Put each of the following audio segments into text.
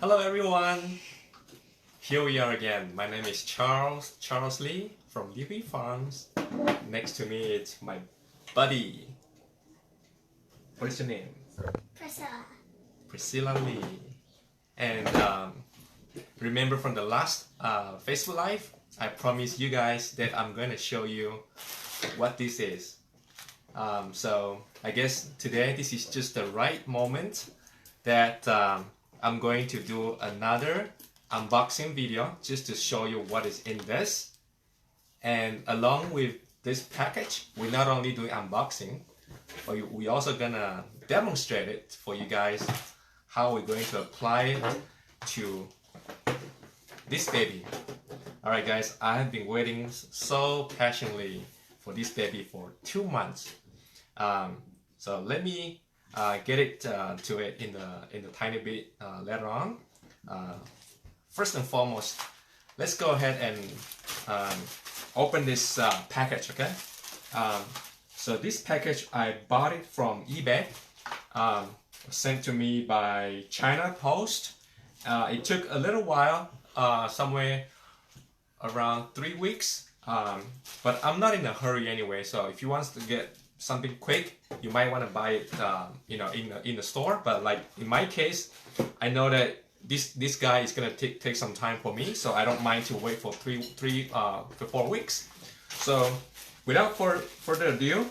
Hello everyone! Here we are again. My name is Charles Lee from Living Farms. Next to me is my buddy. What is your name? Priscilla. Priscilla Lee. And remember from the last Facebook Live, I promised you guys that I'm going to show you what this is. So I guess today this is just the right moment that I'm going to do another unboxing video just to show you what is in this. And along with this package, we're not only doing unboxing, but we're also gonna demonstrate it for you guys how we're going to apply it to this baby. Alright guys, I have been waiting so passionately for this baby for 2 months. So let me get it to it in the tiny bit later on. First and foremost, let's go ahead and open this package, okay? So this package, I bought it from eBay, sent to me by China Post. It took a little while, somewhere around 3 weeks, but I'm not in a hurry anyway, so if you want to get something quick, you might want to buy it in the store. But like in my case, I know that this guy is gonna take some time for me, so I don't mind to wait for 4 weeks. So without further ado,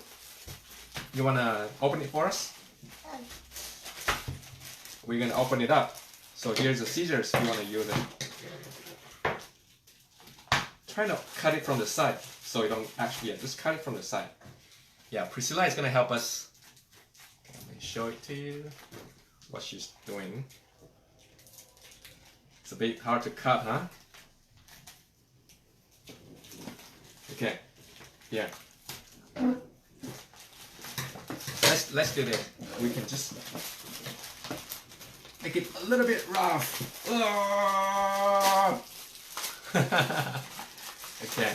you wanna open it for us? We're gonna open it up. So here's the scissors if you wanna use it. Try to cut it from the side so you don't actually, just cut it from the side. Yeah, Priscilla is gonna help us. Let me show it to you what she's doing. It's a bit hard to cut, huh? Okay, yeah. Let's do this. We can just make it a little bit rough. Okay.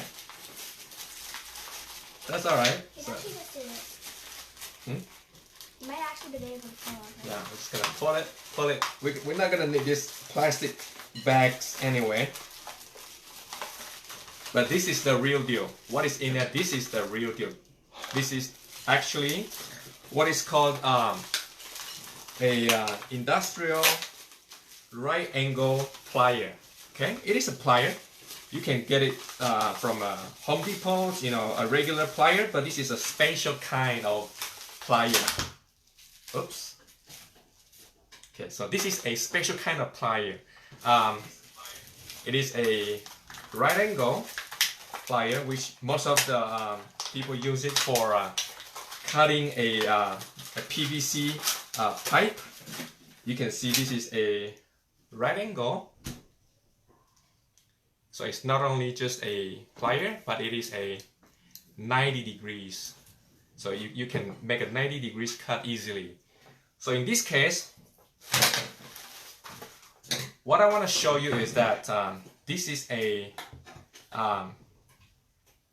That's alright. So. Actually just do it. You might actually be able to pull it. Yeah, we're just gonna pull it. We're not gonna need these plastic bags anyway. But this is the real deal. What is in there? This is the real deal. This is actually what is called Industrial Right Angle Plier. Okay, it is a plier. You can get it from Home Depot, a regular plier, but this is a special kind of plier. Oops. Okay, so this is a special kind of plier. It is a right angle plier, which most of the people use it for cutting a PVC pipe. You can see this is a right angle. So it's not only just a plier, but it is a 90 degrees. So you can make a 90 degrees cut easily. So in this case, what I want to show you is that this is a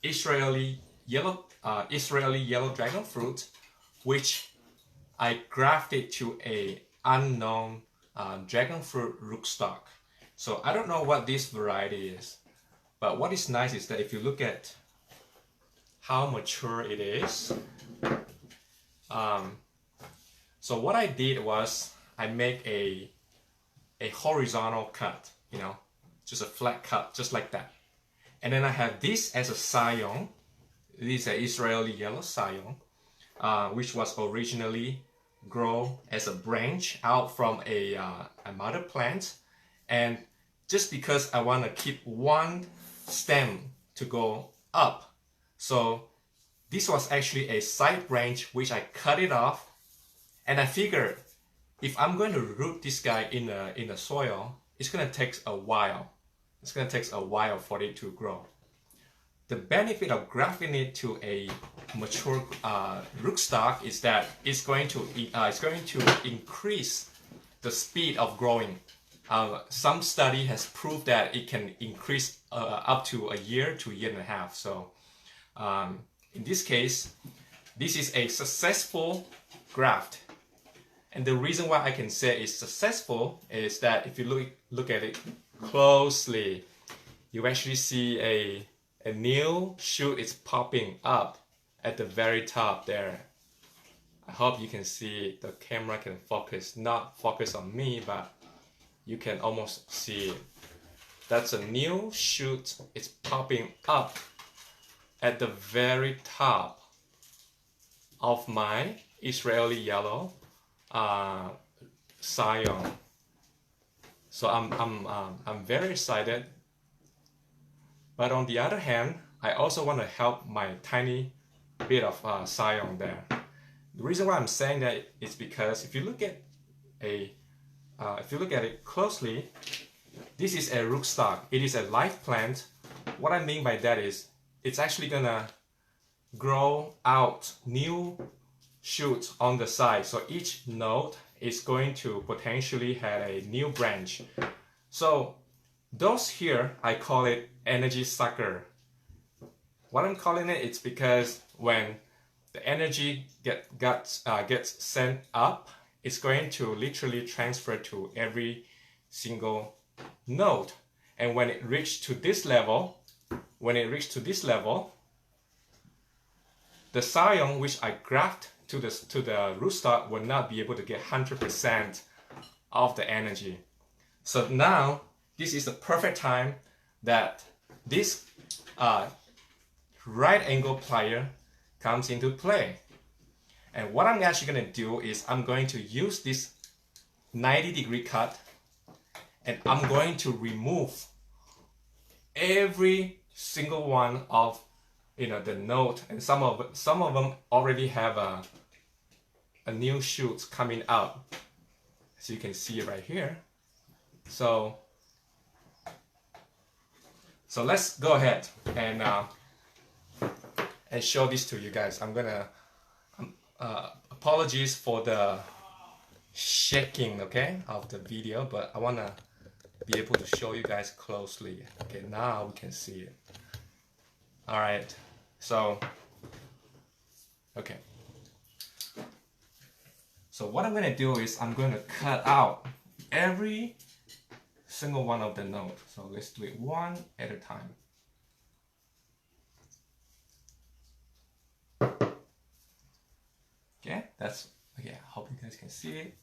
Israeli yellow dragon fruit, which I grafted to a unknown dragon fruit rootstock. So I don't know what this variety is, but what is nice is that if you look at how mature it is, so what I did was I make a horizontal cut, just a flat cut, just like that. And then I have this as a scion. This is an Israeli yellow scion, which was originally grown as a branch out from a mother plant. And just because I want to keep one stem to go up, so this was actually a side branch which I cut it off, and I figured if I'm going to root this guy in the soil, it's going to take a while. It's going to take a while for it to grow. The benefit of grafting it to a mature rootstock is that it's going to increase the speed of growing. Some study has proved that it can increase up to a year to a year and a half. So in this case, this is a successful graft. And the reason why I can say it's successful is that if you look at it closely, you actually see a new shoot is popping up at the very top there. I hope you can see, the camera can focus, not focus on me, but you can almost see it. That's a new shoot, it's popping up at the very top of my Israeli yellow scion. So I'm very excited. But on the other hand, I also want to help my tiny bit of scion there. The reason why I'm saying that is because if you look at it closely, this is a rootstock. It is a live plant. What I mean by that is it's actually gonna grow out new shoots on the side. So each node is going to potentially have a new branch. So those here, I call it energy sucker. What I'm calling it, it's because when the energy gets sent up, it's going to literally transfer to every single node. And when it reaches to this level, the scion which I graft to the rootstock will not be able to get 100% of the energy. So now this is the perfect time that this right angle plier comes into play. And what I'm actually going to do is I'm going to use this 90-degree cut, and I'm going to remove every single one of the node, and some of them already have a new shoot coming out, as you can see right here. So let's go ahead and show this to you guys. I'm gonna apologies for the shaking, okay, of the video, but I wanna be able to show you guys closely. Okay, now we can see it. All right, so okay. So what I'm gonna do is I'm gonna cut out every single one of the nodes. So let's do it one at a time. Okay, that's okay. I hope you guys can see it.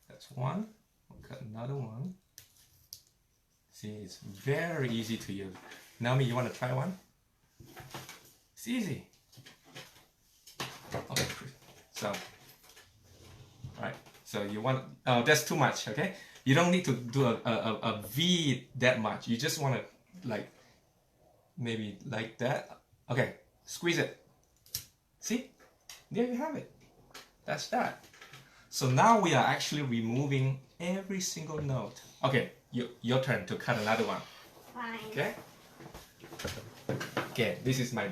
That's one. We'll cut another one. See, it's very easy to use. Naomi, you want to try one? It's easy. Okay, so, all right. So you want? Oh, that's too much. Okay, you don't need to do a V that much. You just want to like maybe like that. Okay, squeeze it. See? There you have it. That's that. So now we are actually removing every single node. Okay, your turn to cut another one. Fine. Okay? Okay, this is my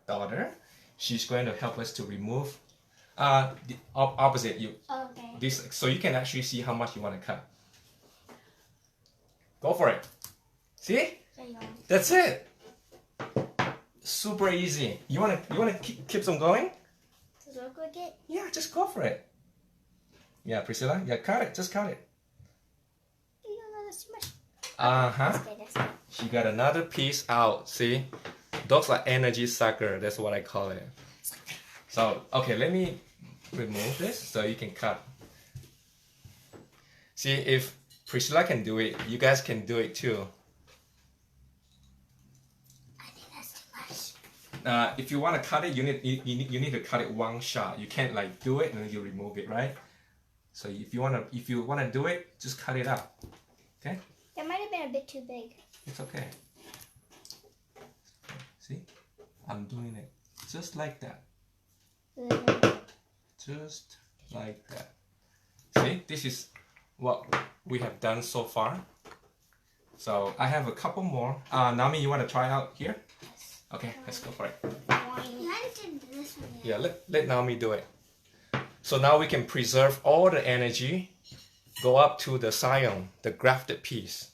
daughter. She's going to help us to remove the opposite. Okay. This, so you can actually see how much you want to cut. Go for it. See? There you go. That's it. Super easy. You wanna keep some going? Does it look like it? Yeah, just go for it. Yeah, Priscilla, yeah, cut it. Just cut it. You don't know that's too much. Uh-huh. That's good, that's good. She got another piece out. See? Those are energy sucker. That's what I call it. So, okay, let me remove this so you can cut. See, if Priscilla can do it, you guys can do it too. I think that's too much. If you want to cut it, you need to cut it one shot. You can't like do it and then you remove it, right? So if you wanna do it, just cut it out. Okay? That might have been a bit too big. It's okay. See? I'm doing it just like that. Just like that. See? This is what we have done so far. So I have a couple more. Nami, you want to try out here? Yes. Okay, let's go for it. You haven't done this one yet. Yeah, let Naomi do it. So now we can preserve all the energy, go up to the scion, the grafted piece.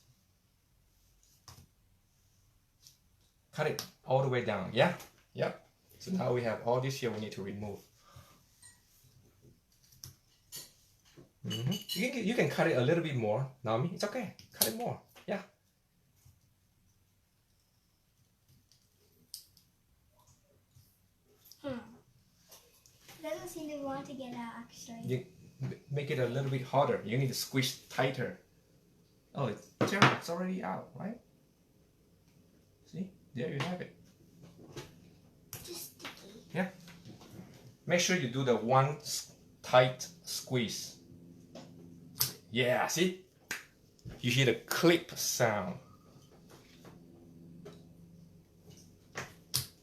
Cut it all the way down, yeah? Yep. So now we have all this here we need to remove. You can cut it a little bit more, Naomi. It's okay. Cut it more. Yeah. Doesn't seem to want to get out actually. You make it a little bit harder. You need to squeeze tighter. Oh, it's already out, right? See? There you have it. Just sticky. Yeah. Make sure you do the one tight squeeze. Yeah, see? You hear the clip sound.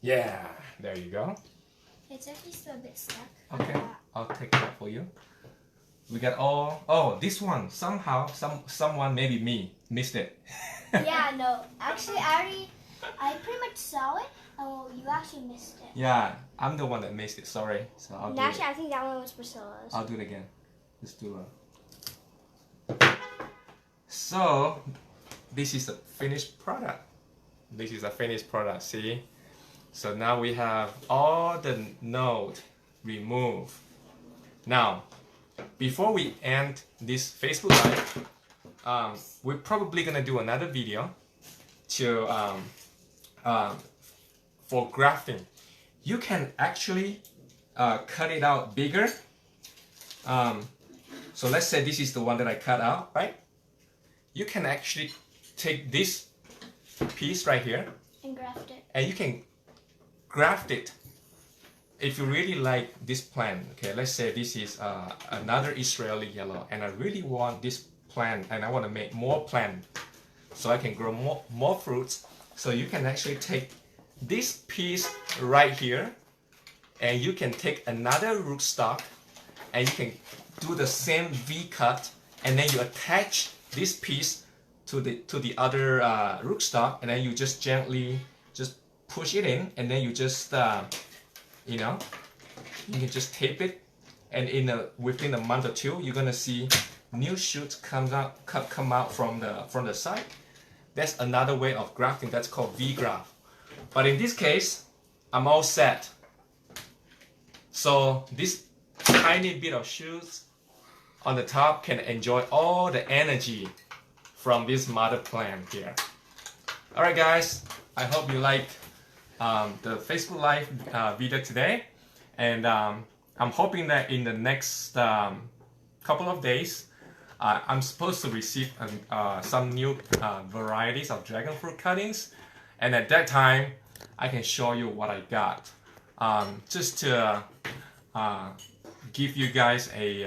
Yeah, there you go. It's actually still a bit stuck. Okay, I'll take that for you. We got all. Oh, this one somehow someone, maybe me, missed it. Yeah, no. Actually, I pretty much saw it. Oh, you actually missed it. Yeah, I'm the one that missed it. Sorry. So I'll do it. Actually, I think that one was Priscilla's. I'll do it again. Let's do it. So this is the finished product. This is a finished product. See. So now we have all the node removed. Now, before we end this Facebook Live, we're probably gonna do another video to for grafting. You can actually cut it out bigger. So let's say this is the one that I cut out, right? You can actually take this piece right here and graft it. And you can graft it. If you really like this plant, okay, let's say this is another Israeli yellow, and I really want this plant, and I want to make more plant, so I can grow more fruits. So you can actually take this piece right here, and you can take another rootstock, and you can do the same V cut, and then you attach this piece to the other rootstock, and then you just gently just push it in, and then you just you know, you can just tape it, and within a month or two, you're gonna see new shoots come out from the side. That's another way of grafting. That's called V graft. But in this case, I'm all set. So this tiny bit of shoots on the top can enjoy all the energy from this mother plant here. All right, guys. I hope you like the Facebook Live video today, and I'm hoping that in the next couple of days, I'm supposed to receive some new varieties of dragon fruit cuttings, and at that time, I can show you what I got. Just to give you guys a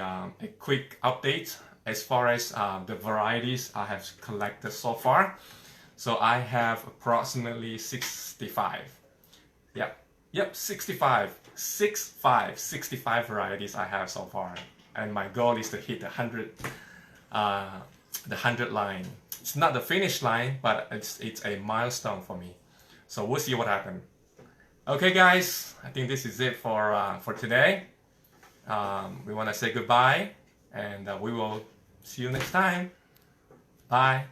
quick update as far as the varieties I have collected so far. So I have approximately 65. Yep, 65 varieties I have so far, and my goal is to hit the 100 line. It's not the finish line, but it's a milestone for me. So we'll see what happens. Okay, guys, I think this is it for today. We want to say goodbye, and we will see you next time. Bye.